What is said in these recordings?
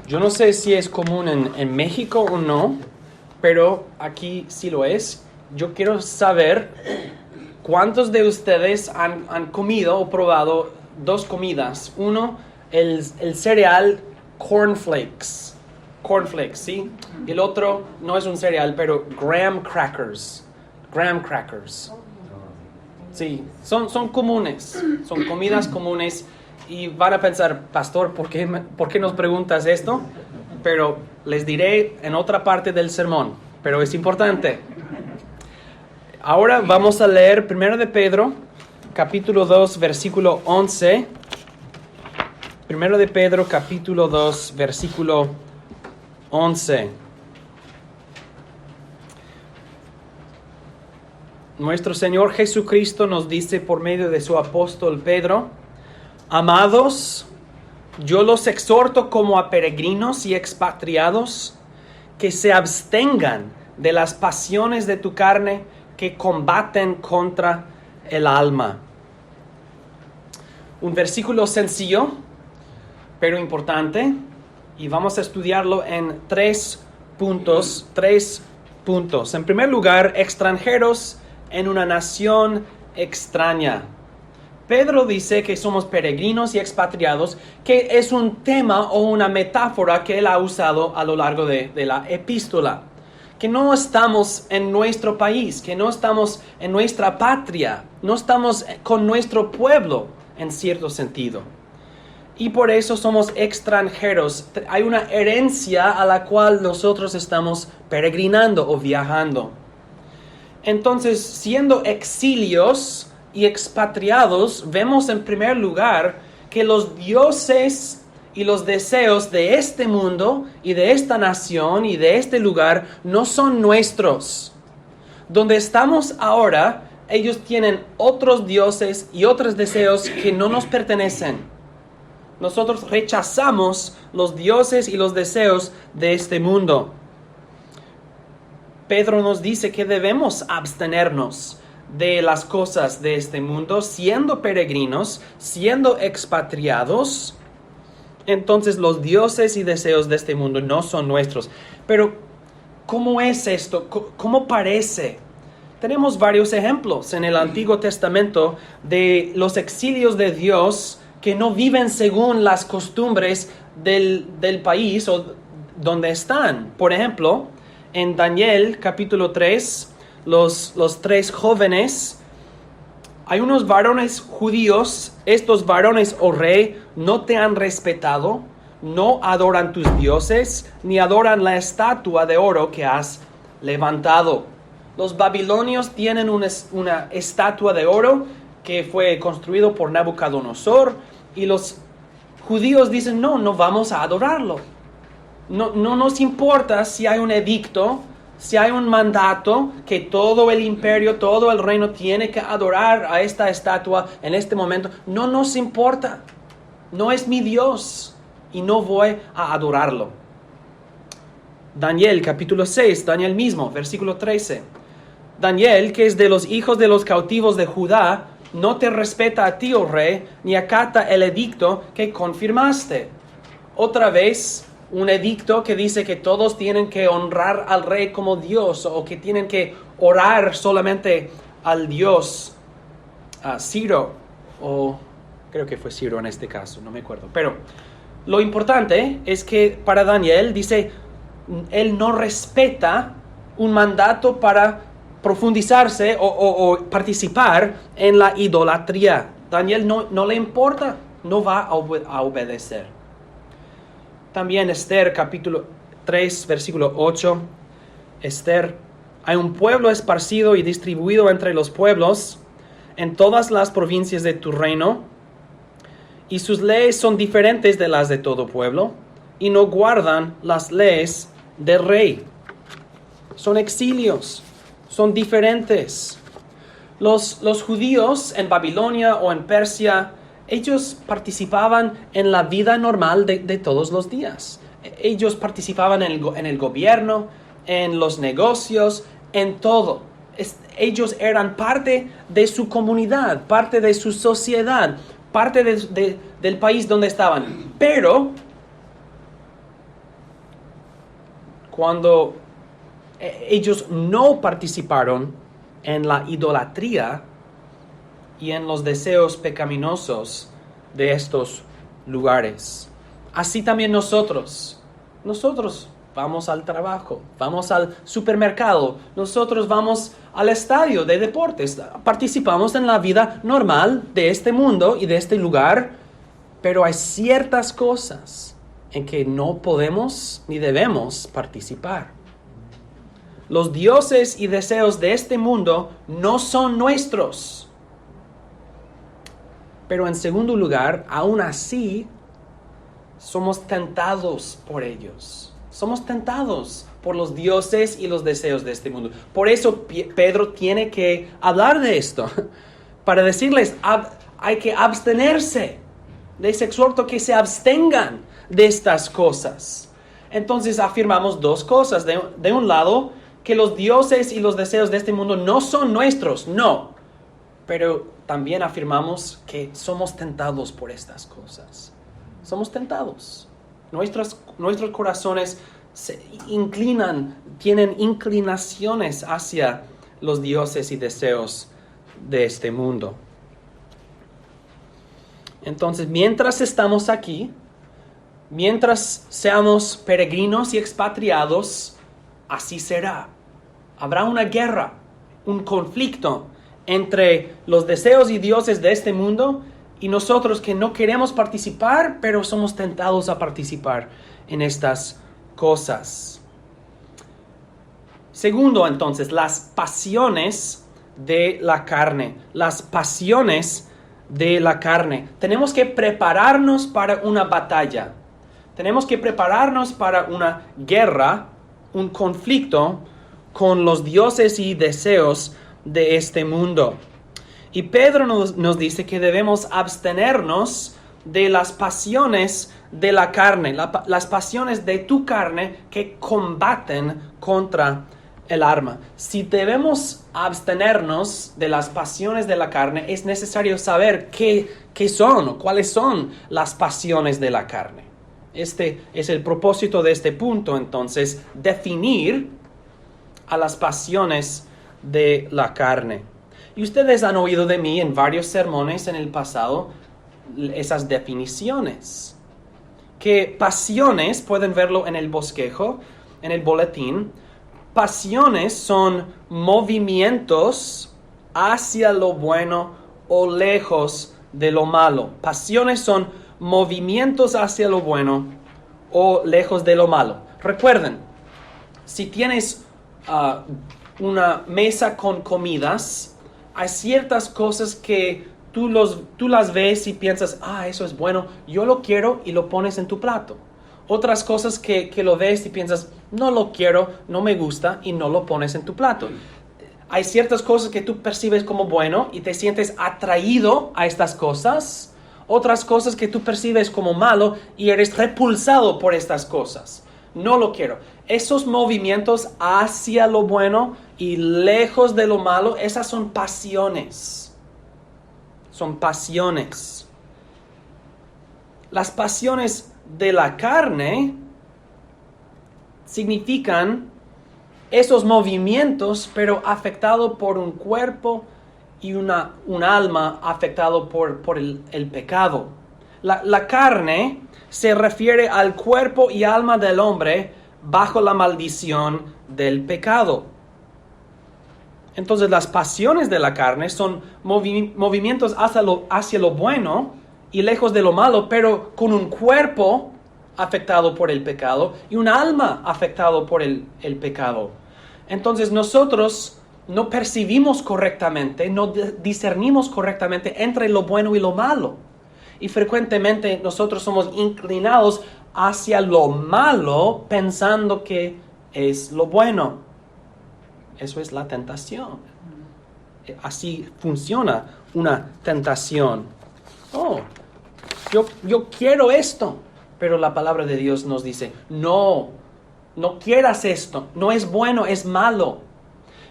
Yo no sé si es común en México o no, pero aquí sí lo es. Yo quiero saber cuántos de ustedes han comido o probado dos comidas. Uno, el cereal cornflakes. Cornflakes, ¿sí? El otro no es un cereal, pero graham crackers. Graham crackers. Sí, son comunes. Son comidas comunes. Y van a pensar, pastor, ¿por qué nos preguntas esto? Pero les diré en otra parte del sermón. Pero es importante. Ahora vamos a leer 1 de Pedro, capítulo 2, versículo 11. 1 de Pedro, capítulo 2, versículo 11. Nuestro Señor Jesucristo nos dice por medio de su apóstol Pedro: Amados, yo los exhorto como a peregrinos y expatriados que se abstengan de las pasiones de tu carne que combaten contra el alma. Un versículo sencillo, pero importante, y vamos a estudiarlo en tres puntos. En primer lugar, extranjeros en una nación extraña. Pedro dice que somos peregrinos y expatriados, que es un tema o una metáfora que él ha usado a lo largo de la epístola. Que no estamos en nuestro país, que no estamos en nuestra patria, no estamos con nuestro pueblo en cierto sentido. Y por eso somos extranjeros. Hay una herencia a la cual nosotros estamos peregrinando o viajando. Entonces, siendo exilios y expatriados, vemos en primer lugar que los dioses y los deseos de este mundo y de esta nación y de este lugar no son nuestros. Donde estamos ahora, ellos tienen otros dioses y otros deseos que no nos pertenecen. Nosotros rechazamos los dioses y los deseos de este mundo. Pedro nos dice que debemos abstenernos de las cosas de este mundo, siendo peregrinos, siendo expatriados. Entonces los dioses y deseos de este mundo no son nuestros. Pero, ¿cómo es esto? ¿Cómo parece? Tenemos varios ejemplos en el Antiguo Testamento de los exilios de Dios que no viven según las costumbres del país o donde están. Por ejemplo, en Daniel capítulo 3, los tres jóvenes, hay unos varones judíos. Estos varones, oh rey, no te han respetado, no adoran tus dioses, ni adoran la estatua de oro que has levantado. Los babilonios tienen una estatua de oro que fue construido por Nabucodonosor, y los judíos dicen, no vamos a adorarlo. No nos importa si hay un edicto, si hay un mandato que todo el imperio, todo el reino tiene que adorar a esta estatua en este momento. No nos importa. No es mi Dios y no voy a adorarlo. Daniel capítulo 6, Daniel mismo, versículo 13. Daniel, que es de los hijos de los cautivos de Judá, no te respeta a ti, oh rey, ni acata el edicto que confirmaste. Otra vez, un edicto que dice que todos tienen que honrar al rey como Dios, o que tienen que orar solamente al Dios Ciro, o creo que fue Ciro en este caso, no me acuerdo. Pero lo importante es que para Daniel dice, él no respeta un mandato para profundizarse o participar en la idolatría. Daniel no le importa, no va a obedecer. También Esther, capítulo 3, versículo 8. Esther, hay un pueblo esparcido y distribuido entre los pueblos en todas las provincias de tu reino, y sus leyes son diferentes de las de todo pueblo, y no guardan las leyes del rey. Son exilios, son diferentes. Los judíos en Babilonia o en Persia, ellos participaban en la vida normal de todos los días. Ellos participaban en el gobierno, en los negocios, en todo. Ellos eran parte de su comunidad, parte de su sociedad, parte del país donde estaban. Pero cuando ellos no participaron en la idolatría y en los deseos pecaminosos de estos lugares. Así también nosotros vamos al trabajo, vamos al supermercado, nosotros vamos al estadio de deportes, participamos en la vida normal de este mundo y de este lugar, pero hay ciertas cosas en que no podemos ni debemos participar. Los dioses y deseos de este mundo no son nuestros. Pero en segundo lugar, aún así, somos tentados por ellos. Somos tentados por los dioses y los deseos de este mundo. Por eso Pedro tiene que hablar de esto. Para decirles, hay que abstenerse. Les exhorto que se abstengan de estas cosas. Entonces afirmamos dos cosas. De un lado, que los dioses y los deseos de este mundo no son nuestros. No. Pero también afirmamos que somos tentados por estas cosas. Somos tentados. Nuestros corazones se inclinan, tienen inclinaciones hacia los dioses y deseos de este mundo. Entonces, mientras estamos aquí, mientras seamos peregrinos y expatriados, así será. Habrá una guerra, un conflicto entre los deseos y dioses de este mundo y nosotros que no queremos participar, pero somos tentados a participar en estas cosas. Segundo, entonces, las pasiones de la carne. Las pasiones de la carne. Tenemos que prepararnos para una batalla. Tenemos que prepararnos para una guerra, un conflicto con los dioses y deseos de este mundo. Y Pedro nos dice que debemos abstenernos de las pasiones de la carne, las pasiones de tu carne que combaten contra el alma. Si debemos abstenernos de las pasiones de la carne, es necesario saber qué son o cuáles son las pasiones de la carne. Este es el propósito de este punto, entonces, definir a las pasiones de la carne. Y ustedes han oído de mí en varios sermones en el pasado esas definiciones. Que pasiones, pueden verlo en el bosquejo, en el boletín. Pasiones son movimientos hacia lo bueno o lejos de lo malo. Pasiones son movimientos hacia lo bueno o lejos de lo malo. Recuerden, si tienes una mesa con comidas, hay ciertas cosas que tú las ves y piensas, eso es bueno, yo lo quiero, y lo pones en tu plato. Otras cosas que lo ves y piensas, no lo quiero, no me gusta, y no lo pones en tu plato. Hay ciertas cosas que tú percibes como bueno y te sientes atraído a estas cosas. Otras cosas que tú percibes como malo y eres repulsado por estas cosas. No lo quiero. Esos movimientos hacia lo bueno y lejos de lo malo, esas son pasiones. Son pasiones. Las pasiones de la carne significan esos movimientos, pero afectado por un cuerpo y un alma afectado por el pecado. La carne se refiere al cuerpo y alma del hombre bajo la maldición del pecado. Entonces, las pasiones de la carne son movimientos hacia lo bueno y lejos de lo malo, pero con un cuerpo afectado por el pecado y un alma afectado por el pecado. Entonces, nosotros no percibimos correctamente, no discernimos correctamente entre lo bueno y lo malo. Y frecuentemente nosotros somos inclinados hacia lo malo pensando que es lo bueno. Eso es la tentación. Así funciona una tentación. Yo quiero esto, pero la palabra de Dios nos dice, no quieras esto, no es bueno, es malo.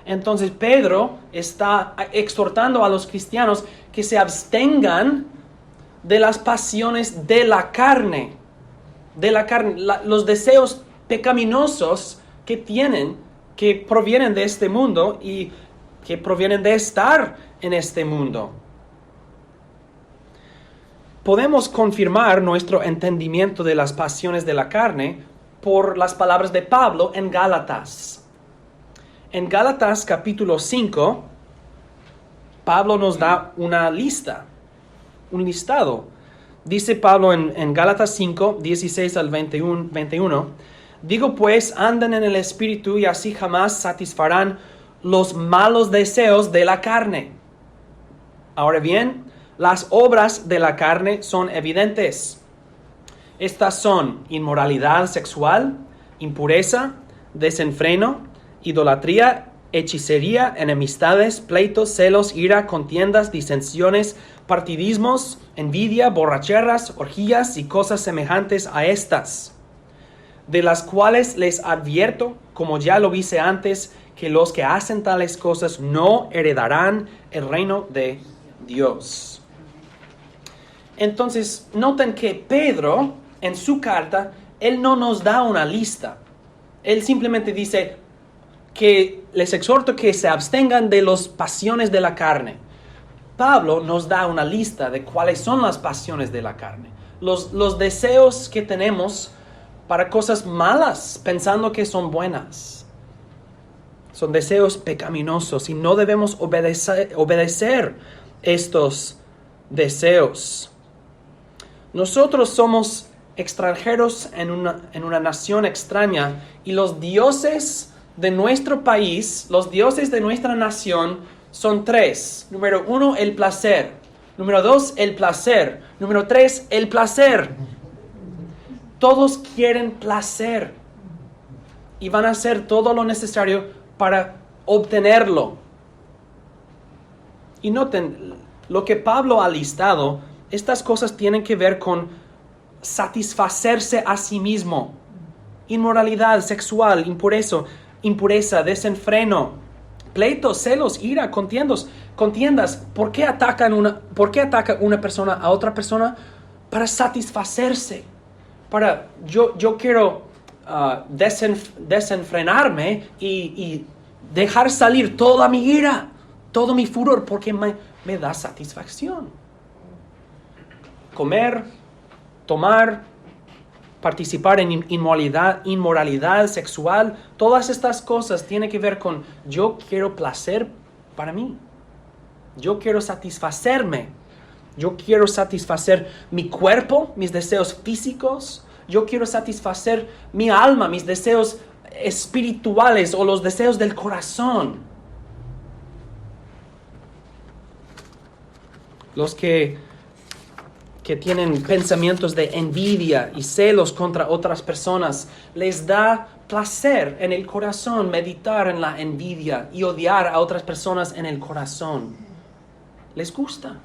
Entonces Pedro está exhortando a los cristianos que se abstengan de las pasiones de la carne. Los deseos pecaminosos que tienen, que provienen de este mundo y que provienen de estar en este mundo. Podemos confirmar nuestro entendimiento de las pasiones de la carne por las palabras de Pablo en Gálatas. En Gálatas capítulo 5, Pablo nos da una lista, un listado. Dice Pablo en Gálatas 5, 16 al 21, digo pues, anden en el Espíritu y así jamás satisfarán los malos deseos de la carne. Ahora bien, las obras de la carne son evidentes. Estas son inmoralidad sexual, impureza, desenfreno, idolatría, hechicería, enemistades, pleitos, celos, ira, contiendas, disensiones, partidismos, envidia, borracheras, orgías y cosas semejantes a estas, de las cuales les advierto, como ya lo hice antes, que los que hacen tales cosas no heredarán el reino de Dios. Entonces, noten que Pedro, en su carta, él no nos da una lista. Él simplemente dice que les exhorto que se abstengan de las pasiones de la carne. Pablo nos da una lista de cuáles son las pasiones de la carne. Los deseos que tenemos para cosas malas, pensando que son buenas. Son deseos pecaminosos y no debemos obedecer estos deseos. Nosotros somos extranjeros en una nación extraña y los dioses de nuestro país, los dioses de nuestra nación son tres. Número 1, el placer. Número 2, el placer. Número 3, el placer. Todos quieren placer y van a hacer todo lo necesario para obtenerlo. Y noten, lo que Pablo ha listado, estas cosas tienen que ver con satisfacerse a sí mismo. Inmoralidad sexual, impureza, desenfreno, pleitos, celos, ira, contiendas. ¿Por qué ataca una persona a otra persona? Para satisfacerse. Yo quiero desenfrenarme y dejar salir toda mi ira, todo mi furor, porque me da satisfacción. Comer, tomar, participar en inmoralidad sexual, todas estas cosas tienen que ver con yo quiero placer para mí. Yo quiero satisfacerme. Yo quiero satisfacer mi cuerpo, mis deseos físicos. Yo quiero satisfacer mi alma, mis deseos espirituales o los deseos del corazón. Los que tienen pensamientos de envidia y celos contra otras personas, les da placer en el corazón meditar en la envidia y odiar a otras personas en el corazón. Les gusta.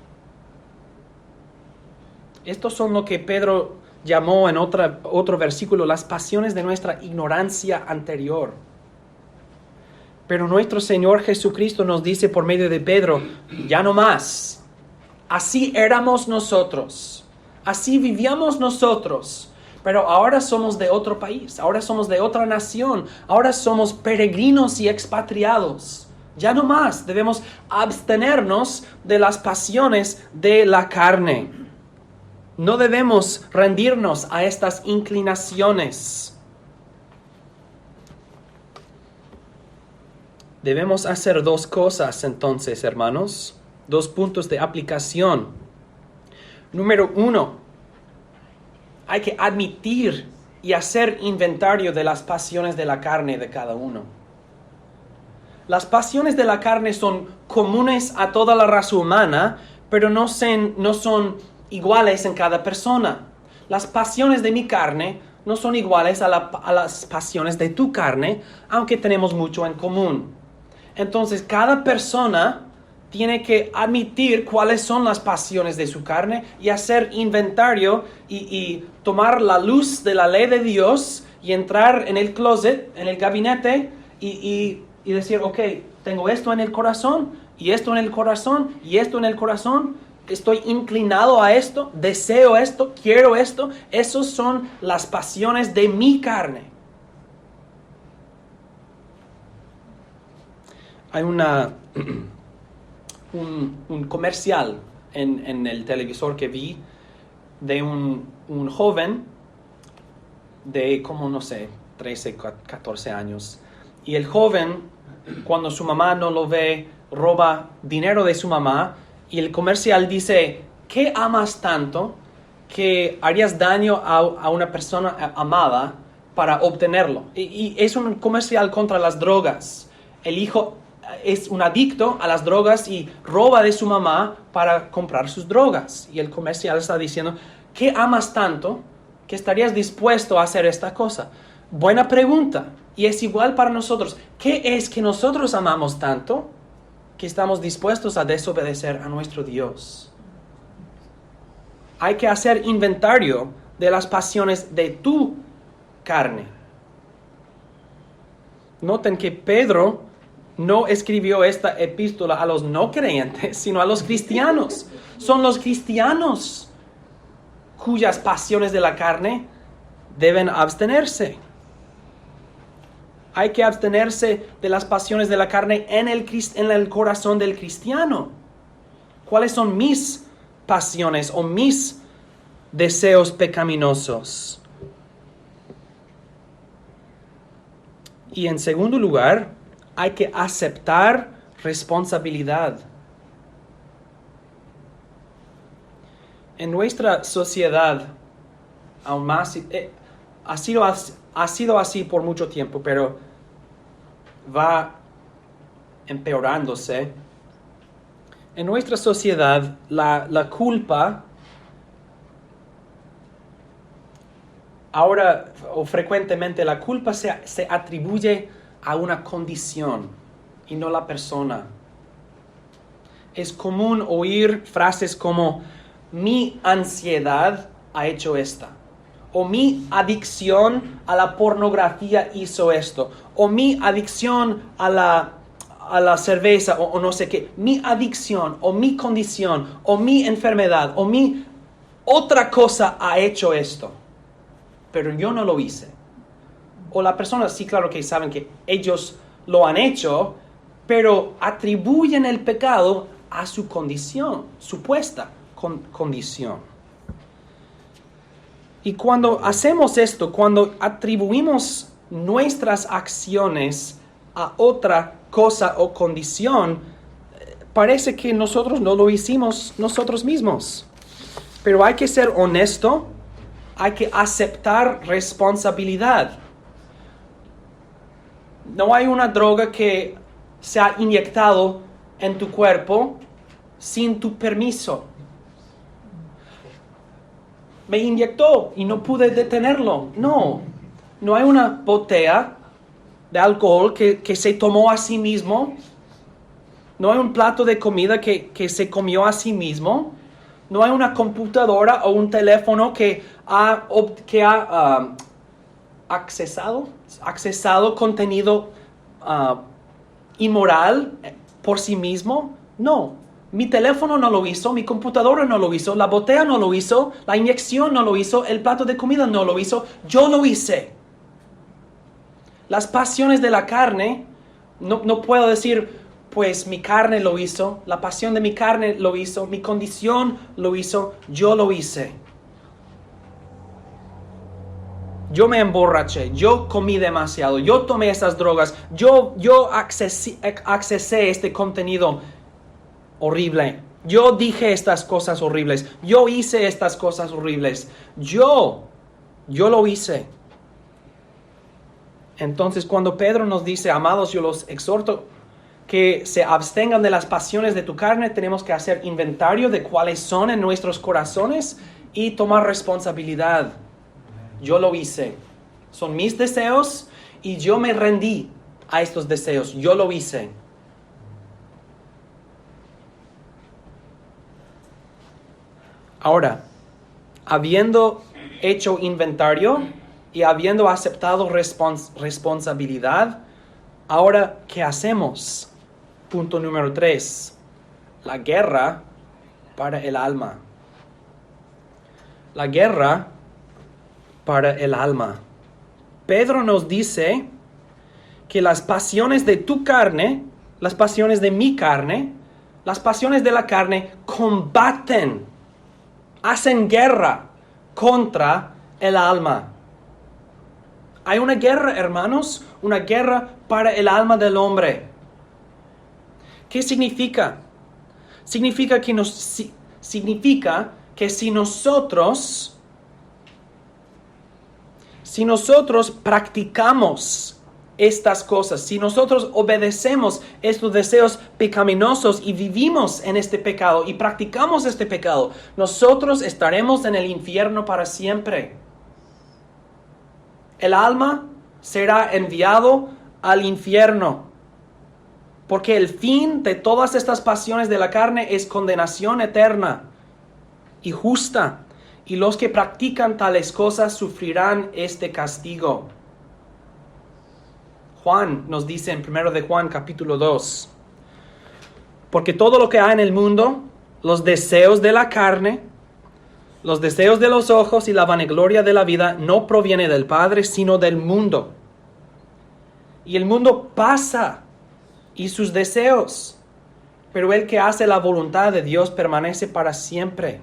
Estos son lo que Pedro llamó en otro versículo las pasiones de nuestra ignorancia anterior. Pero nuestro Señor Jesucristo nos dice por medio de Pedro, ya no más. Así éramos nosotros, así vivíamos nosotros, pero ahora somos de otro país, ahora somos de otra nación, ahora somos peregrinos y expatriados. Ya no más, debemos abstenernos de las pasiones de la carne. No debemos rendirnos a estas inclinaciones. Debemos hacer dos cosas entonces, hermanos. Dos puntos de aplicación. Número 1, hay que admitir y hacer inventario de las pasiones de la carne de cada uno. Las pasiones de la carne son comunes a toda la raza humana, pero no son iguales en cada persona. Las pasiones de mi carne no son iguales a las pasiones de tu carne, aunque tenemos mucho en común. Entonces, cada persona tiene que admitir cuáles son las pasiones de su carne y hacer inventario y tomar la luz de la ley de Dios y entrar en el closet, en el gabinete y decir, ok, tengo esto en el corazón y esto en el corazón y esto en el corazón, estoy inclinado a esto, deseo esto, quiero esto. Esas son las pasiones de mi carne. Hay un comercial en el televisor que vi de un joven de como, no sé, 13, 14 años. Y el joven, cuando su mamá no lo ve, roba dinero de su mamá. Y el comercial dice, ¿qué amas tanto que harías daño a una persona amada para obtenerlo? Y es un comercial contra las drogas. El hijo es un adicto a las drogas y roba de su mamá para comprar sus drogas. Y el comercial está diciendo, ¿qué amas tanto que estarías dispuesto a hacer esta cosa? Buena pregunta. Y es igual para nosotros. ¿Qué es que nosotros amamos tanto que estamos dispuestos a desobedecer a nuestro Dios? Hay que hacer inventario de las pasiones de tu carne. Noten que Pedro no escribió esta epístola a los no creyentes, sino a los cristianos. Son los cristianos cuyas pasiones de la carne deben abstenerse. Hay que abstenerse de las pasiones de la carne en el corazón del cristiano. ¿Cuáles son mis pasiones o mis deseos pecaminosos? Y en segundo lugar, hay que aceptar responsabilidad. En nuestra sociedad, aún más, ha sido así por mucho tiempo, pero va empeorándose. En nuestra sociedad, la culpa ahora o frecuentemente la culpa se atribuye a una condición y no la persona. Es común oír frases como mi ansiedad ha hecho esta, o mi adicción a la pornografía hizo esto, o mi adicción a la cerveza o no sé qué, mi adicción o mi condición o mi enfermedad o mi otra cosa ha hecho esto, pero yo no lo hice. O la persona, sí, claro que saben que ellos lo han hecho, pero atribuyen el pecado a su condición, supuesta condición. Y cuando hacemos esto, cuando atribuimos nuestras acciones a otra cosa o condición, parece que nosotros no lo hicimos nosotros mismos. Pero hay que ser honesto, hay que aceptar responsabilidad. No hay una droga que se ha inyectado en tu cuerpo sin tu permiso. Me inyectó y no pude detenerlo. No hay una botella de alcohol que se tomó a sí mismo. No hay un plato de comida que se comió a sí mismo. No hay una computadora o un teléfono que ha accesado contenido inmoral por sí mismo. No. Mi teléfono no lo hizo, mi computadora no lo hizo, la botella no lo hizo, la inyección no lo hizo, el plato de comida no lo hizo, yo lo hice. Las pasiones de la carne, no puedo decir, pues mi carne lo hizo, la pasión de mi carne lo hizo, mi condición lo hizo, yo lo hice. Yo me emborraché, yo comí demasiado, yo tomé esas drogas, yo accesé este contenido horrible. Yo dije estas cosas horribles. Yo hice estas cosas horribles. Yo lo hice. Entonces, cuando Pedro nos dice, amados, yo los exhorto que se abstengan de las pasiones de tu carne, tenemos que hacer inventario de cuáles son en nuestros corazones y tomar responsabilidad. Yo lo hice. Son mis deseos y yo me rendí a estos deseos. Yo lo hice. Ahora, habiendo hecho inventario y habiendo aceptado responsabilidad, ahora, ¿qué hacemos? Punto número 3. La guerra para el alma. La guerra para el alma. Pedro nos dice que las pasiones de tu carne las pasiones de mi carne, las pasiones de la carne combaten, hacen guerra contra el alma. Hay una guerra, hermanos, una guerra para el alma del hombre. ¿Qué significa? Significa que si nosotros practicamos estas cosas, si nosotros obedecemos estos deseos pecaminosos y vivimos en este pecado y practicamos este pecado, nosotros estaremos en el infierno para siempre. El alma será enviado al infierno, porque el fin de todas estas pasiones de la carne es condenación eterna y justa, y los que practican tales cosas sufrirán este castigo. Juan nos dice en 1 de Juan capítulo 2, porque todo lo que hay en el mundo, los deseos de la carne, los deseos de los ojos y la vanagloria de la vida no proviene del Padre, sino del mundo. Y el mundo pasa y sus deseos, pero el que hace la voluntad de Dios permanece para siempre.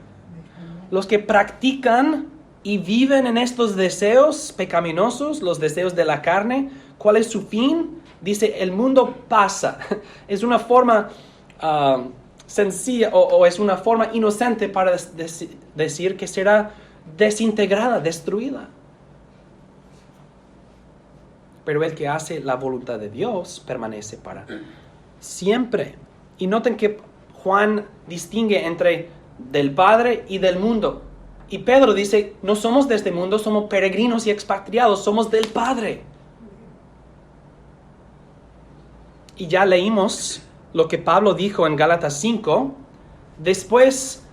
Los que practican y viven en estos deseos pecaminosos, los deseos de la carne, ¿cuál es su fin? Dice, el mundo pasa. Es una forma sencilla o es una forma inocente para decir que será desintegrada, destruida. Pero el que hace la voluntad de Dios permanece para siempre. Y noten que Juan distingue entre del Padre y del mundo. Y Pedro dice, no somos de este mundo, somos peregrinos y expatriados, somos del Padre. Y ya leímos lo que Pablo dijo en Gálatas 5, después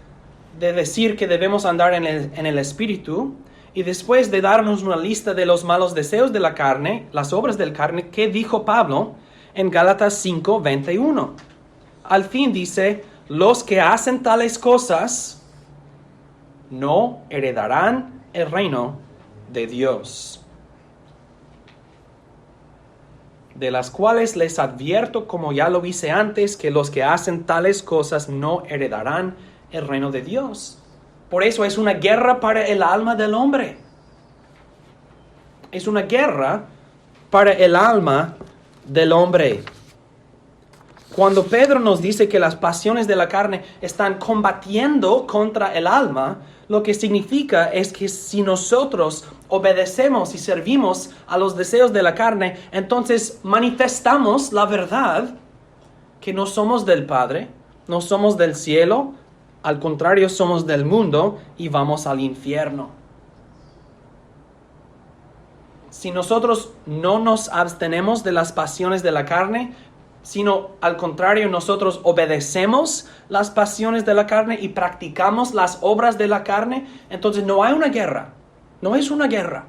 de decir que debemos andar en el Espíritu, y después de darnos una lista de los malos deseos de la carne, las obras del carne, ¿qué dijo Pablo en Gálatas 5, 21? Al fin dice, los que hacen tales cosas no heredarán el reino de Dios, de las cuales les advierto, como ya lo hice antes, que los que hacen tales cosas no heredarán el reino de Dios. Por eso es una guerra para el alma del hombre. Es una guerra para el alma del hombre. Cuando Pedro nos dice que las pasiones de la carne están combatiendo contra el alma, lo que significa es que si nosotros obedecemos y servimos a los deseos de la carne, entonces manifestamos la verdad que no somos del Padre, no somos del cielo, al contrario somos del mundo y vamos al infierno. Si nosotros no nos abstenemos de las pasiones de la carne, sino al contrario nosotros obedecemos las pasiones de la carne y practicamos las obras de la carne, entonces no hay una guerra, no es una guerra.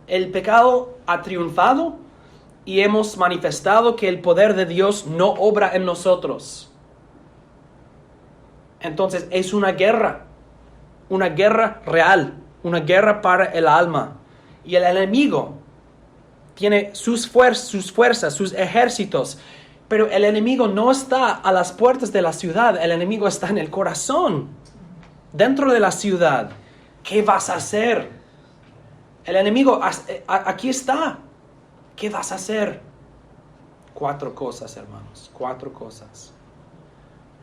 El pecado ha triunfado y hemos manifestado que el poder de Dios no obra en nosotros. Entonces es una guerra real, una guerra para el alma. Y el enemigo tiene sus fuerzas, sus ejércitos, pero el enemigo no está a las puertas de la ciudad, el enemigo está en el corazón, dentro de la ciudad. ¿Qué vas a hacer? El enemigo aquí está. ¿Qué vas a hacer? 4 cosas, hermanos, 4 cosas.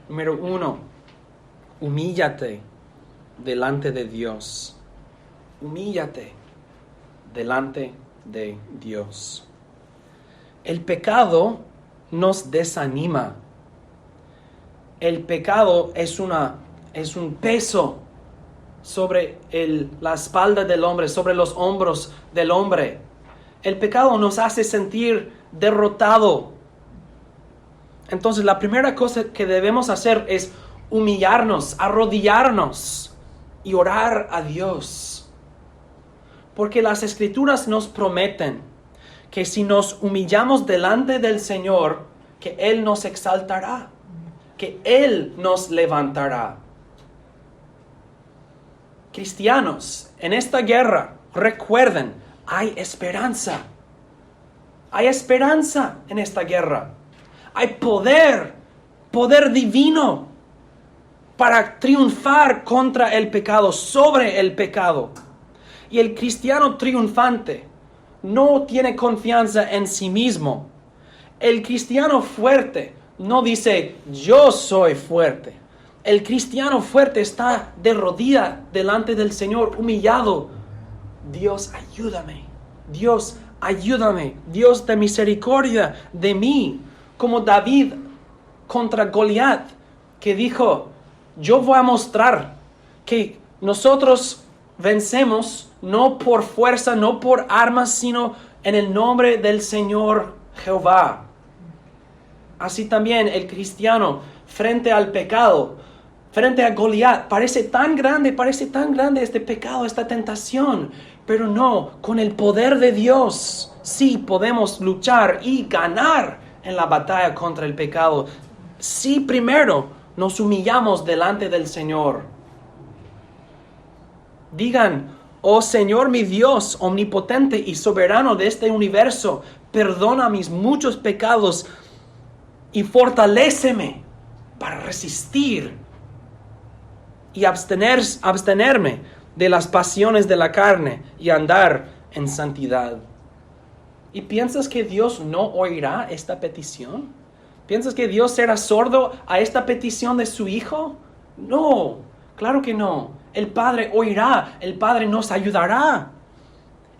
Número 1, humíllate delante de Dios. Humíllate delante de Dios. El pecado nos desanima. El pecado es un peso sobre la espalda del hombre, sobre los hombros del hombre. El pecado nos hace sentir derrotado. Entonces la primera cosa que debemos hacer es humillarnos, arrodillarnos y orar a Dios. Porque las Escrituras nos prometen que si nos humillamos delante del Señor, que Él nos exaltará, que Él nos levantará. Cristianos, en esta guerra, recuerden, hay esperanza. Hay esperanza en esta guerra. Hay poder divino para triunfar contra el pecado, sobre el pecado. Y el cristiano triunfante no tiene confianza en sí mismo. El cristiano fuerte no dice, yo soy fuerte. El cristiano fuerte está de rodillas delante del Señor, humillado. Dios, ayúdame. Dios, ayúdame. Dios de misericordia de mí. Como David contra Goliat, que dijo, yo voy a mostrar que nosotros vencemos no por fuerza, no por armas, sino en el nombre del Señor Jehová. Así también el cristiano frente al pecado, frente a Goliat, parece tan grande este pecado, esta tentación, pero no, con el poder de Dios sí podemos luchar y ganar en la batalla contra el pecado. Sí, primero nos humillamos delante del Señor. Digan, oh Señor mi Dios, omnipotente y soberano de este universo, perdona mis muchos pecados y fortaléceme para resistir y abstenerme de las pasiones de la carne y andar en santidad. ¿Y piensas que Dios no oirá esta petición? ¿Piensas que Dios será sordo a esta petición de su Hijo? No, claro que no. El Padre oirá, el Padre nos ayudará.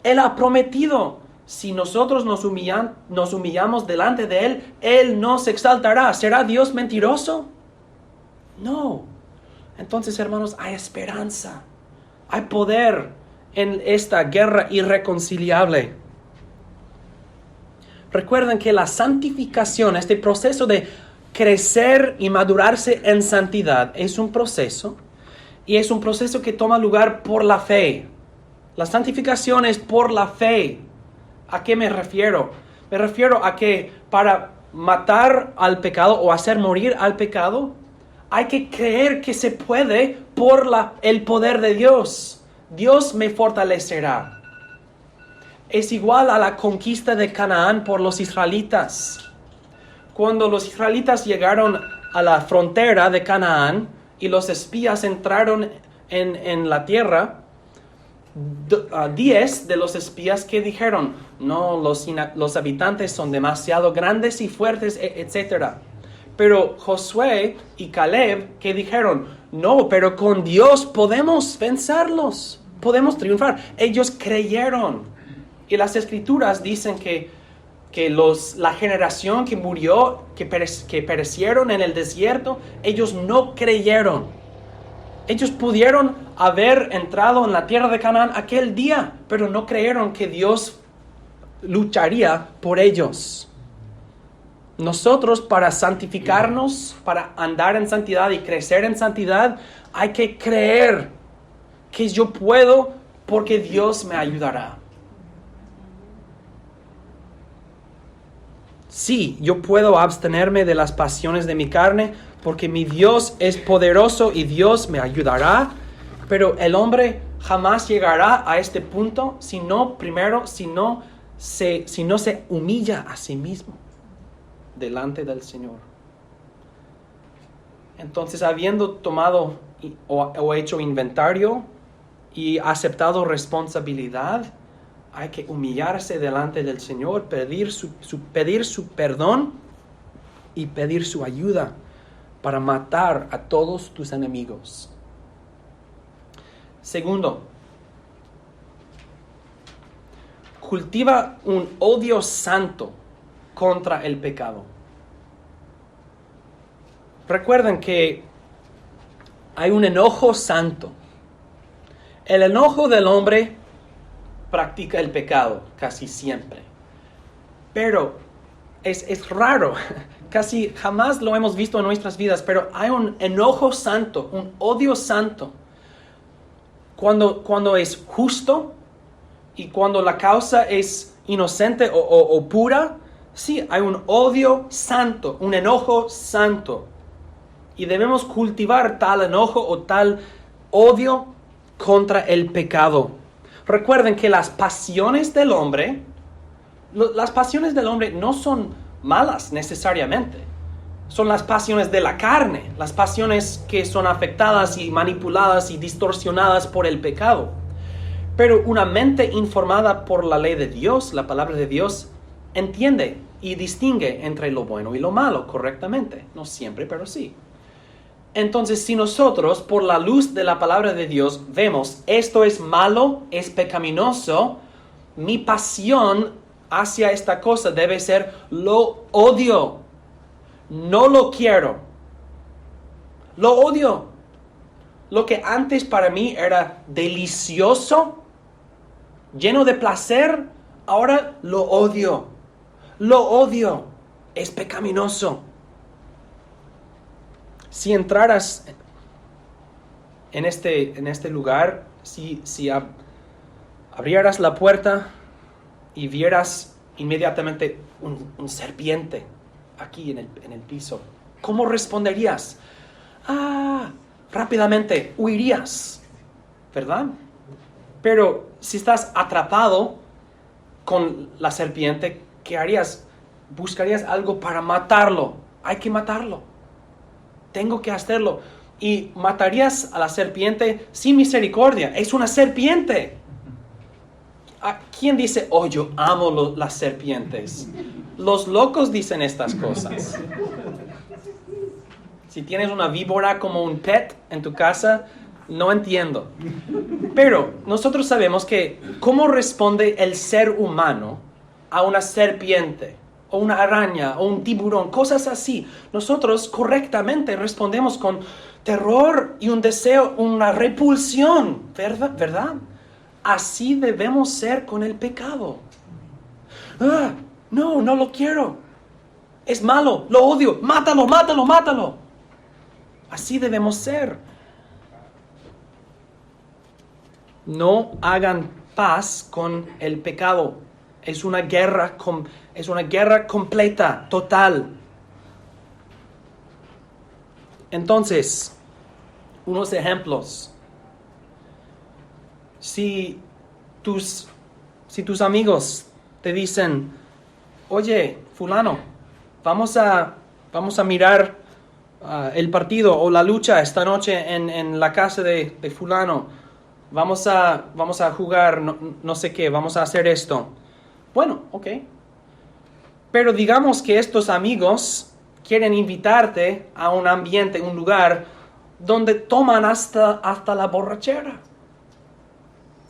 Él ha prometido, si nosotros nos humillamos delante de Él, Él nos exaltará. ¿Será Dios mentiroso? No. Entonces, hermanos, hay esperanza. Hay poder en esta guerra irreconciliable. Recuerden que la santificación, este proceso de crecer y madurarse en santidad, es un proceso. Y es un proceso que toma lugar por la fe. La santificación es por la fe. ¿A qué me refiero? Me refiero a que para matar al pecado o hacer morir al pecado, hay que creer que se puede por el poder de Dios. Dios me fortalecerá. Es igual a la conquista de Canaán por los israelitas. Cuando los israelitas llegaron a la frontera de Canaán y los espías entraron en la tierra, 10 de los espías que dijeron, no, los habitantes son demasiado grandes y fuertes, etc. Pero Josué y Caleb que dijeron, no, pero con Dios podemos vencerlos, podemos triunfar. Ellos creyeron. Y las escrituras dicen que la generación que murió, que perecieron en el desierto, ellos no creyeron. Ellos pudieron haber entrado en la tierra de Canaán aquel día, pero no creyeron que Dios lucharía por ellos. Nosotros, para santificarnos, para andar en santidad y crecer en santidad, hay que creer que yo puedo porque Dios me ayudará. Sí, yo puedo abstenerme de las pasiones de mi carne porque mi Dios es poderoso y Dios me ayudará, pero el hombre jamás llegará a este punto si no se humilla a sí mismo delante del Señor. Entonces, habiendo tomado o hecho inventario y aceptado responsabilidad, hay que humillarse delante del Señor, pedir su perdón y pedir su ayuda para matar a todos tus enemigos. Segundo, cultiva un odio santo contra el pecado. Recuerden que hay un enojo santo. El enojo del hombre practica el pecado casi siempre. Pero es raro, casi jamás lo hemos visto en nuestras vidas, pero hay un enojo santo, un odio santo. Cuando es justo y cuando la causa es inocente o pura, sí, hay un odio santo, un enojo santo. Y debemos cultivar tal enojo o tal odio contra el pecado. Recuerden que las pasiones del hombre no son malas necesariamente. Son las pasiones de la carne, las pasiones que son afectadas y manipuladas y distorsionadas por el pecado. Pero una mente informada por la ley de Dios, la palabra de Dios, entiende y distingue entre lo bueno y lo malo correctamente. No siempre, pero sí. Entonces, si nosotros, por la luz de la palabra de Dios, vemos esto es malo, es pecaminoso, mi pasión hacia esta cosa debe ser lo odio. No lo quiero. Lo odio. Lo que antes para mí era delicioso, lleno de placer, ahora lo odio. Lo odio. Es pecaminoso. Si entraras en este lugar, si abrieras la puerta y vieras inmediatamente un serpiente aquí en el piso, ¿cómo responderías? Rápidamente huirías, ¿verdad? Pero si estás atrapado con la serpiente, ¿qué harías? Buscarías algo para matarlo. Hay que matarlo. Tengo que hacerlo. Y matarías a la serpiente sin misericordia. Es una serpiente. ¿Quién dice, oh, yo amo las serpientes? Los locos dicen estas cosas. Si tienes una víbora como un pet en tu casa, no entiendo. Pero nosotros sabemos que cómo responde el ser humano a una serpiente, o una araña, o un tiburón, cosas así. Nosotros correctamente respondemos con terror y un deseo, una repulsión, ¿verdad? Así debemos ser con el pecado. No lo quiero. Es malo, lo odio, mátalo, mátalo, mátalo. Así debemos ser. No hagan paz con el pecado. Es una guerra completa, total. Entonces, unos ejemplos. Si tus amigos te dicen, oye, fulano, vamos a mirar el partido o la lucha esta noche en la casa de fulano. Vamos a jugar no sé qué, vamos a hacer esto. Bueno, ok. Pero digamos que estos amigos quieren invitarte a un ambiente, un lugar donde toman hasta la borrachera.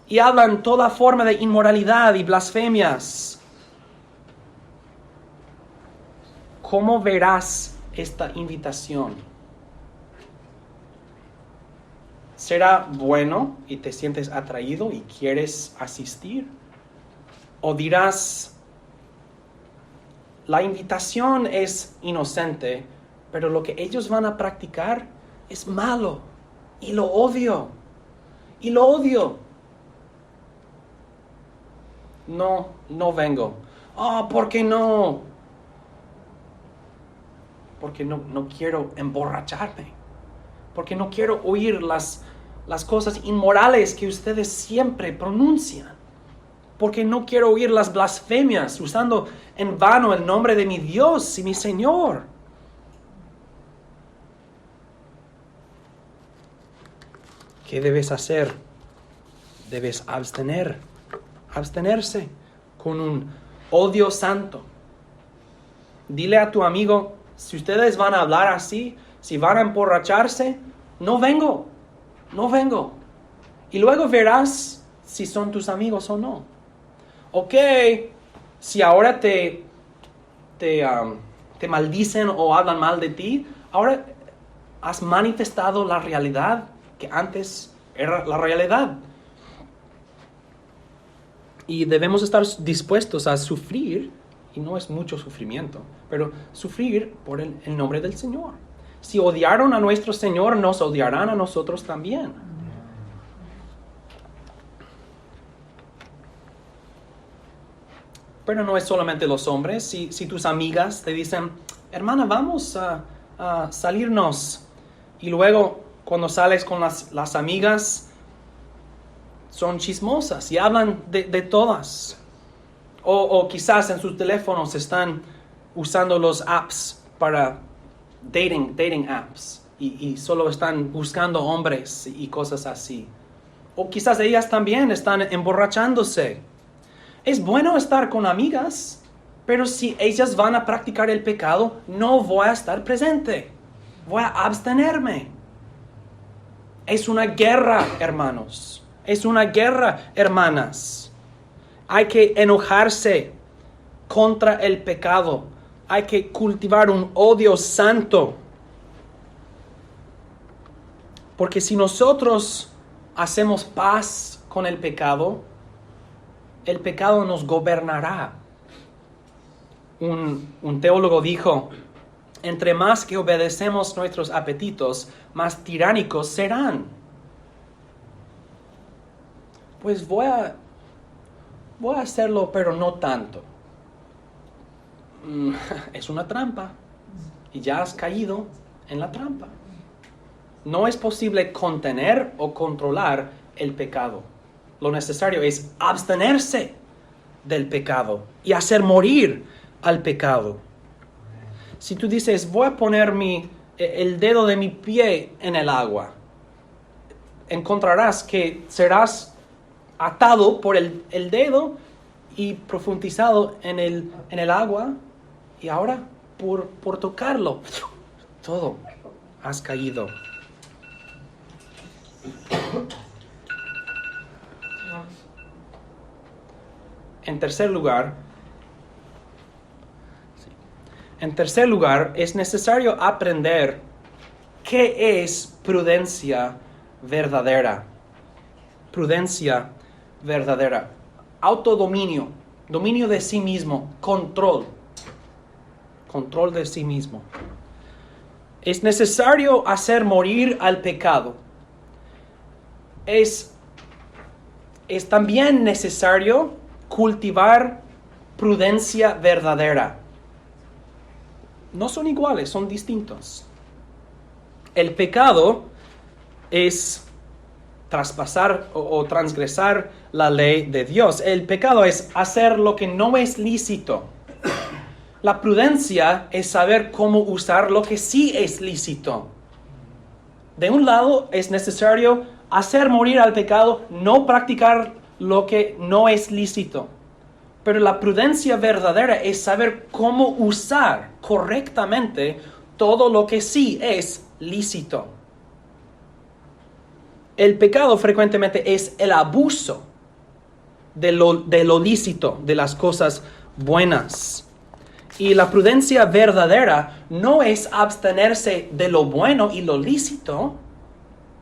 Y hablan toda forma de inmoralidad y blasfemias. ¿Cómo verás esta invitación? ¿Será bueno y te sientes atraído y quieres asistir? ¿O dirás, la invitación es inocente, pero lo que ellos van a practicar es malo y lo odio? Y lo odio. No vengo. ¿Por qué no? Porque no quiero emborracharme. Porque no quiero oír las cosas inmorales que ustedes siempre pronuncian. Porque no quiero oír las blasfemias usando en vano el nombre de mi Dios y mi Señor. ¿Qué debes hacer? Debes abstenerse con un odio santo. Dile a tu amigo, si ustedes van a hablar así, si van a emborracharse, no vengo. Y luego verás si son tus amigos o no. Ok, si ahora te maldicen o hablan mal de ti, ahora has manifestado la realidad que antes era la realidad. Y debemos estar dispuestos a sufrir, y no es mucho sufrimiento, pero sufrir por el nombre del Señor. Si odiaron a nuestro Señor, nos odiarán a nosotros también. Pero no es solamente los hombres. Si tus amigas te dicen, hermana, vamos a salirnos, y luego cuando sales con las amigas, son chismosas y hablan de todas. O quizás en sus teléfonos están usando los apps para dating apps y solo están buscando hombres y cosas así. O quizás ellas también están emborrachándose. Es bueno estar con amigas, pero si ellas van a practicar el pecado, no voy a estar presente. Voy a abstenerme. Es una guerra, hermanos. Es una guerra, hermanas. Hay que enojarse contra el pecado. Hay que cultivar un odio santo. Porque si nosotros hacemos paz con el pecado nos gobernará. Un teólogo dijo, entre más que obedecemos nuestros apetitos, más tiránicos serán. Pues voy a hacerlo, pero no tanto. Es una trampa y ya has caído en la trampa. No es posible contener o controlar el pecado. Lo necesario es abstenerse del pecado y hacer morir al pecado. Si tú dices, voy a poner el dedo de mi pie en el agua, encontrarás que serás atado por el dedo y profundizado en el agua, y ahora por tocarlo, todo, has caído. En tercer lugar, es necesario aprender qué es prudencia verdadera. Prudencia verdadera. Autodominio, dominio de sí mismo, control de sí mismo. Es necesario hacer morir al pecado. Es también necesario cultivar prudencia verdadera. No son iguales, son distintos. El pecado es traspasar o transgresar la ley de Dios. El pecado es hacer lo que no es lícito. La prudencia es saber cómo usar lo que sí es lícito. De un lado, es necesario hacer morir al pecado, no practicar lo que no es lícito. Pero la prudencia verdadera es saber cómo usar correctamente todo lo que sí es lícito. El pecado frecuentemente es el abuso de lo lícito, de las cosas buenas. Y la prudencia verdadera no es abstenerse de lo bueno y lo lícito,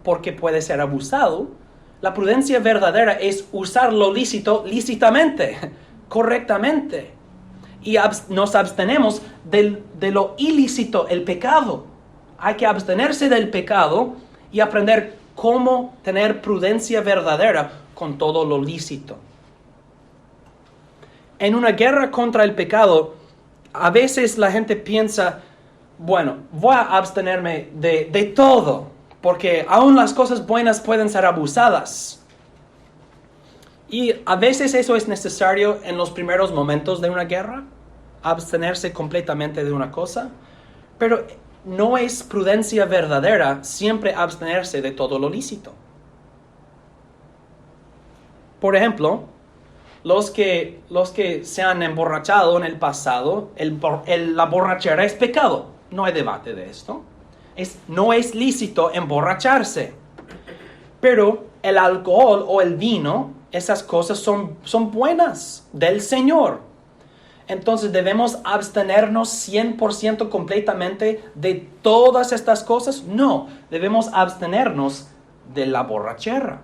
porque puede ser abusado. La prudencia verdadera es usar lo lícito lícitamente, correctamente. Y nos abstenemos de lo ilícito, el pecado. Hay que abstenerse del pecado y aprender cómo tener prudencia verdadera con todo lo lícito. En una guerra contra el pecado, a veces la gente piensa, bueno, voy a abstenerme de todo, porque aún las cosas buenas pueden ser abusadas. Y a veces eso es necesario en los primeros momentos de una guerra, abstenerse completamente de una cosa, pero no es prudencia verdadera siempre abstenerse de todo lo lícito. Por ejemplo, los que se han emborrachado en el pasado, la borrachera es pecado. No hay debate de esto. No es lícito emborracharse. Pero el alcohol o el vino, esas cosas son buenas del Señor. Entonces, ¿debemos abstenernos 100% completamente de todas estas cosas? No, debemos abstenernos de la borrachera.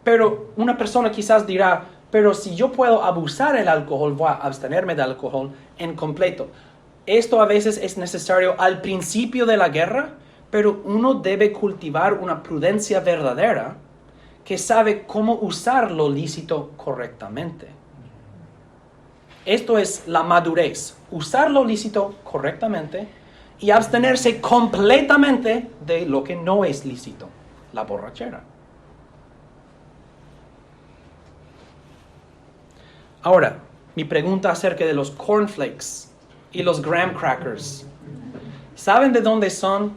Pero una persona quizás dirá, pero si yo puedo abusar del alcohol, voy a abstenerme del alcohol en completo. Esto a veces es necesario al principio de la guerra, pero uno debe cultivar una prudencia verdadera que sabe cómo usar lo lícito correctamente. Esto es la madurez, usar lo lícito correctamente y abstenerse completamente de lo que no es lícito, la borrachera. Ahora, mi pregunta acerca de los cornflakes y los graham crackers. ¿Saben de dónde son?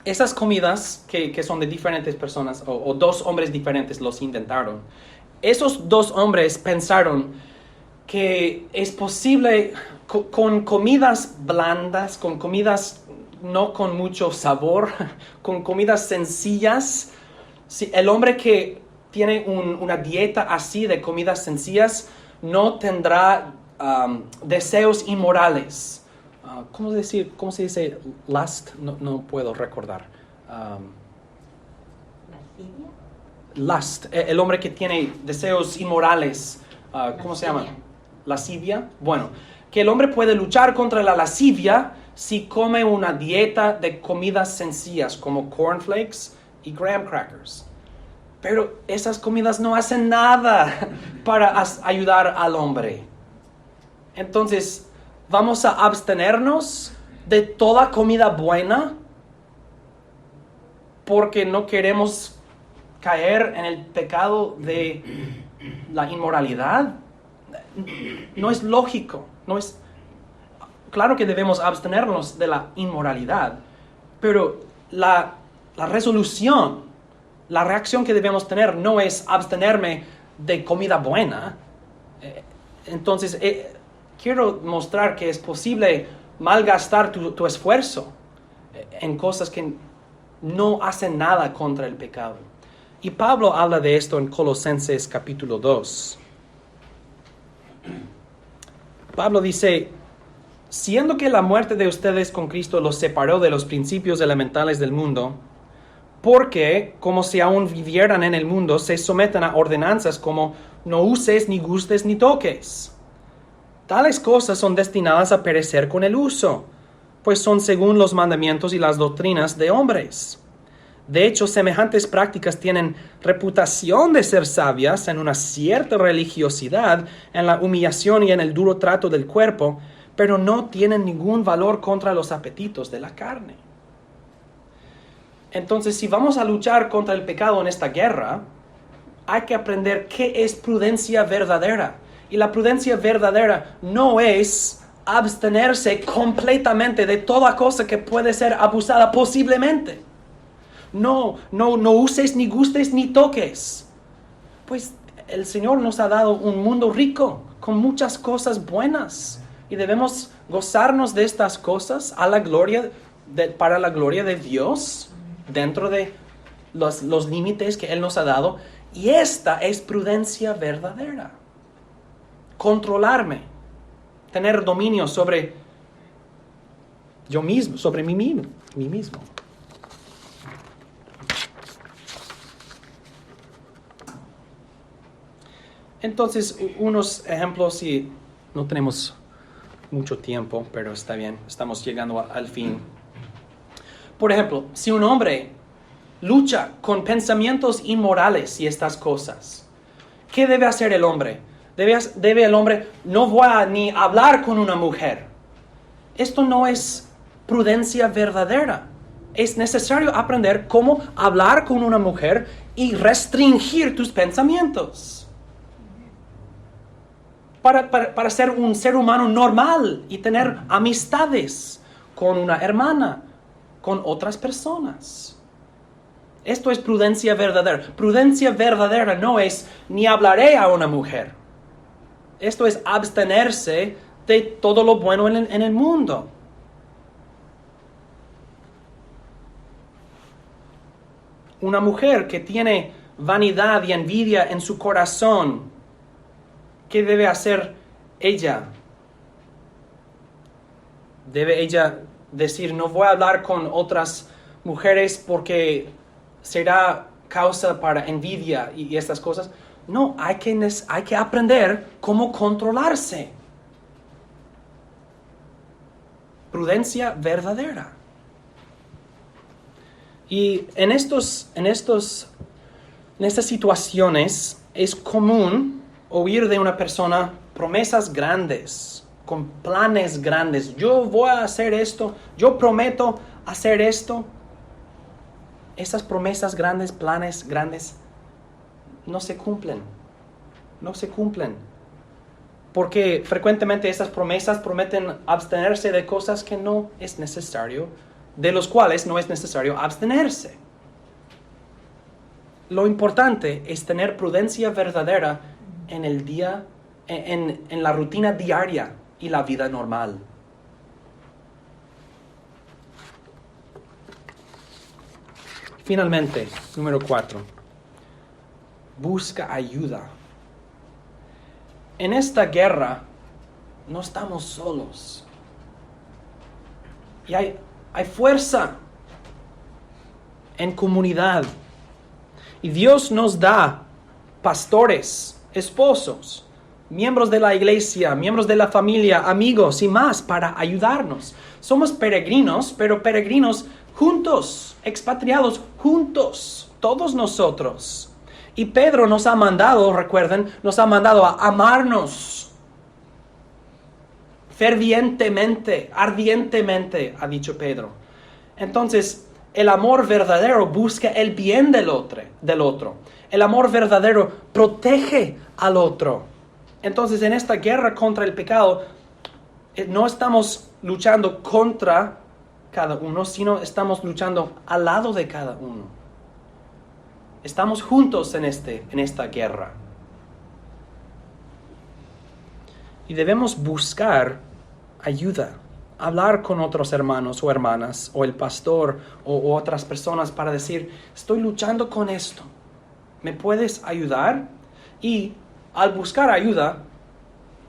Esas comidas que son de diferentes personas, o dos hombres diferentes los inventaron. Esos dos hombres pensaron que es posible con comidas blandas, con comidas no con mucho sabor, con comidas sencillas. Si el hombre que tiene una dieta así de comidas sencillas no tendrá deseos inmorales. ¿Cómo se dice lust? No puedo recordar. Lust. El hombre que tiene deseos inmorales. ¿Cómo se llama? Lascivia. Bueno, que el hombre puede luchar contra la lascivia si come una dieta de comidas sencillas como cornflakes y graham crackers. Pero esas comidas no hacen nada para ayudar al hombre. Entonces, ¿vamos a abstenernos de toda comida buena porque no queremos caer en el pecado de la inmoralidad? No es lógico. Claro que debemos abstenernos de la inmoralidad, pero la resolución, la reacción que debemos tener no es abstenerme de comida buena. Entonces, quiero mostrar que es posible malgastar tu esfuerzo en cosas que no hacen nada contra el pecado. Y Pablo habla de esto en Colosenses capítulo 2. Pablo dice: siendo que la muerte de ustedes con Cristo los separó de los principios elementales del mundo, porque, como si aún vivieran en el mundo, se someten a ordenanzas como no uses, ni gustes, ni toques. Tales cosas son destinadas a perecer con el uso, pues son según los mandamientos y las doctrinas de hombres. De hecho, semejantes prácticas tienen reputación de ser sabias en una cierta religiosidad, en la humillación y en el duro trato del cuerpo, pero no tienen ningún valor contra los apetitos de la carne. Entonces, si vamos a luchar contra el pecado en esta guerra, hay que aprender qué es prudencia verdadera. Y la prudencia verdadera no es abstenerse completamente de toda cosa que puede ser abusada posiblemente. No uses, ni gustes, ni toques. Pues el Señor nos ha dado un mundo rico, con muchas cosas buenas. Y debemos gozarnos de estas cosas para la gloria de Dios, dentro de los límites que Él nos ha dado. Y esta es prudencia verdadera. Controlarme, tener dominio sobre yo mismo, sobre mí mismo. Entonces, unos ejemplos, y no tenemos mucho tiempo, pero está bien, estamos llegando al fin. Por ejemplo, si un hombre lucha con pensamientos inmorales y estas cosas, ¿qué debe hacer el hombre? Debe el hombre, no voy a ni hablar con una mujer. Esto no es prudencia verdadera. Es necesario aprender cómo hablar con una mujer y restringir tus pensamientos. Para ser un ser humano normal y tener amistades con una hermana, con otras personas. Esto es prudencia verdadera. Prudencia verdadera no es ni hablaré a una mujer. Esto es abstenerse de todo lo bueno en el mundo. Una mujer que tiene vanidad y envidia en su corazón, ¿qué debe hacer ella? ¿Debe ella decir, no voy a hablar con otras mujeres porque será causa para envidia y estas cosas? No, hay que aprender cómo controlarse. Prudencia verdadera. Y en estas situaciones es común oír de una persona promesas grandes, con planes grandes. Yo voy a hacer esto, yo prometo hacer esto. Esas promesas grandes, planes grandes, no se cumplen. porque frecuentemente estas promesas prometen abstenerse de cosas que no es necesario, de los cuales no es necesario abstenerse. Lo importante es tener prudencia verdadera en el día, en la rutina diaria y la vida normal. Finalmente, número 4. Busca ayuda. En esta guerra no estamos solos. Y hay fuerza en comunidad. Y Dios nos da pastores, esposos, miembros de la iglesia, miembros de la familia, amigos y más para ayudarnos. Somos peregrinos, pero peregrinos juntos, expatriados juntos, todos nosotros. Y Pedro nos ha mandado, recuerden, nos ha mandado a amarnos fervientemente, ardientemente, ha dicho Pedro. Entonces, el amor verdadero busca el bien del otro. El amor verdadero protege al otro. Entonces, en esta guerra contra el pecado, no estamos luchando contra cada uno, sino estamos luchando al lado de cada uno. Estamos juntos en esta guerra. Y debemos buscar ayuda, hablar con otros hermanos o hermanas, o el pastor, o otras personas para decir, estoy luchando con esto, ¿me puedes ayudar? Y al buscar ayuda,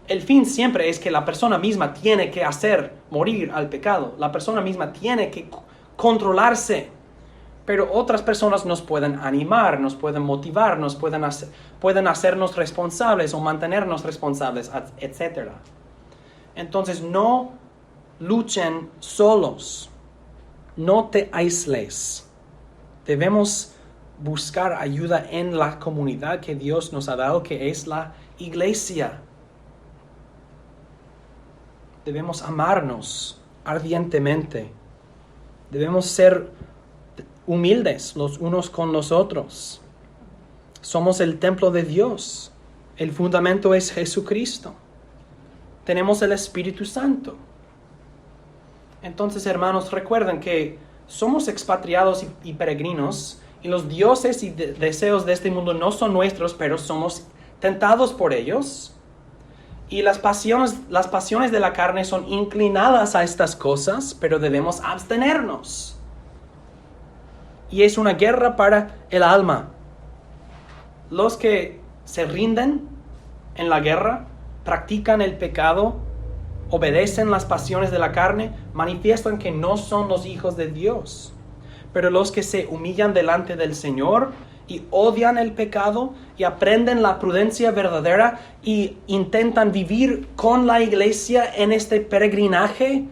el fin siempre es que la persona misma tiene que hacer morir al pecado. La persona misma tiene que controlarse. Pero otras personas nos pueden animar, nos pueden motivar, pueden hacernos responsables o mantenernos responsables, etc. Entonces no luchen solos. No te aísles. Debemos buscar ayuda en la comunidad que Dios nos ha dado, que es la iglesia. Debemos amarnos ardientemente. Debemos ser humildes los unos con los otros. Somos el templo de Dios. El fundamento es Jesucristo. Tenemos el Espíritu Santo. Entonces, hermanos, recuerden que somos expatriados y peregrinos, y los dioses y deseos de este mundo no son nuestros, pero somos tentados por ellos. Y las pasiones de la carne son inclinadas a estas cosas, pero debemos abstenernos. Y es una guerra para el alma. Los que se rinden en la guerra, practican el pecado, obedecen las pasiones de la carne, manifiestan que no son los hijos de Dios. Pero los que se humillan delante del Señor y odian el pecado y aprenden la prudencia verdadera y intentan vivir con la iglesia en este peregrinaje,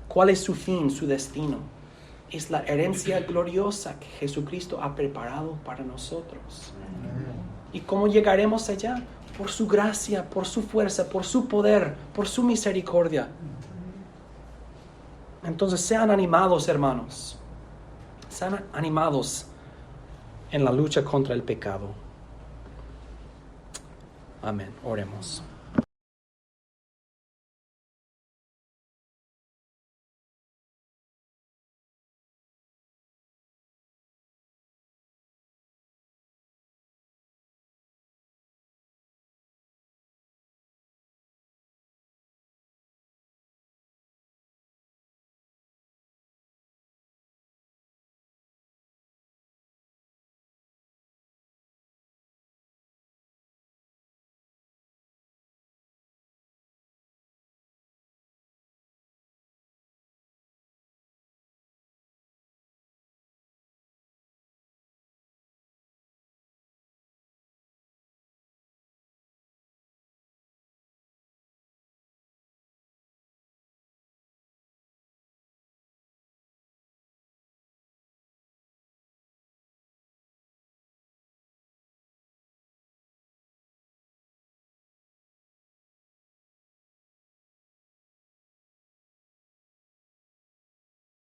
¿cuál es su fin, su destino? Es la herencia gloriosa que Jesucristo ha preparado para nosotros. ¿Y cómo llegaremos allá? Por su gracia, por su fuerza, por su poder, por su misericordia. Entonces sean animados, hermanos. Sean animados en la lucha contra el pecado. Amén. Oremos.